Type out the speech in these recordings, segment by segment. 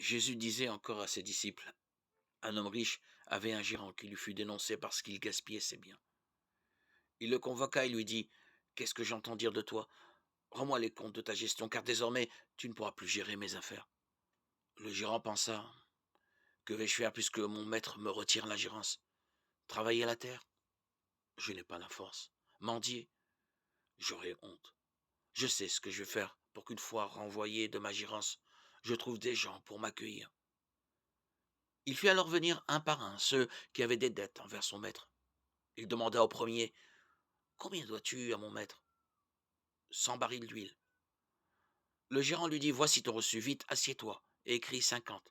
Jésus disait encore à ses disciples, un homme riche avait un gérant qui lui fut dénoncé parce qu'il gaspillait ses biens. Il le convoqua et lui dit, qu'est-ce que j'entends dire de toi? Rends-moi les comptes de ta gestion, car désormais tu ne pourras plus gérer mes affaires. Le gérant pensa, que vais-je faire puisque mon maître me retire la gérance? Travailler la terre? Je n'ai pas la force. Mendier? J'aurai honte. Je sais ce que je vais faire pour qu'une fois renvoyé de ma gérance, je trouve des gens pour m'accueillir. Il fit alors venir un par un ceux qui avaient des dettes envers son maître. Il demanda au premier, combien dois-tu à mon maître? 100 barils d'huile. Le gérant lui dit, voici ton reçu, vite, assieds-toi, et écris 50.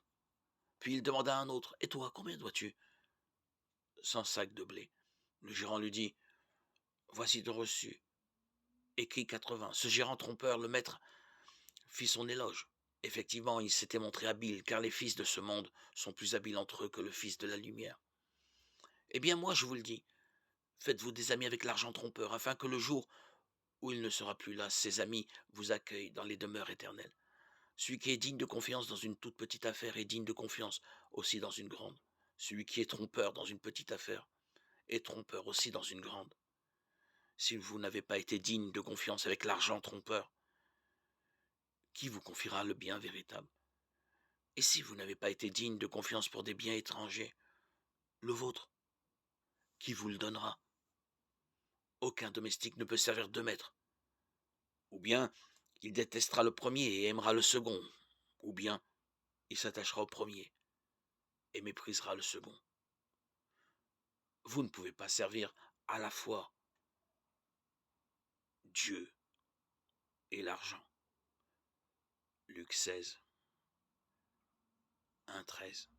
Puis il demanda à un autre, et toi, combien dois-tu? 100 sacs de blé. Le gérant lui dit, voici ton reçu, écris 80. Ce gérant trompeur, le maître, fit son éloge. Effectivement, il s'était montré habile, car les fils de ce monde sont plus habiles entre eux que le fils de la lumière. Eh bien moi, je vous le dis, faites-vous des amis avec l'argent trompeur, afin que le jour où il ne sera plus là, ses amis vous accueillent dans les demeures éternelles. Celui qui est digne de confiance dans une toute petite affaire est digne de confiance aussi dans une grande. Celui qui est trompeur dans une petite affaire est trompeur aussi dans une grande. Si vous n'avez pas été digne de confiance avec l'argent trompeur, qui vous confiera le bien véritable? Et si vous n'avez pas été digne de confiance pour des biens étrangers, le vôtre, qui vous le donnera? Aucun domestique ne peut servir deux maîtres. Ou bien il détestera le premier et aimera le second, ou bien il s'attachera au premier et méprisera le second. Vous ne pouvez pas servir à la fois Dieu et l'argent. Luc 16, 1, 13.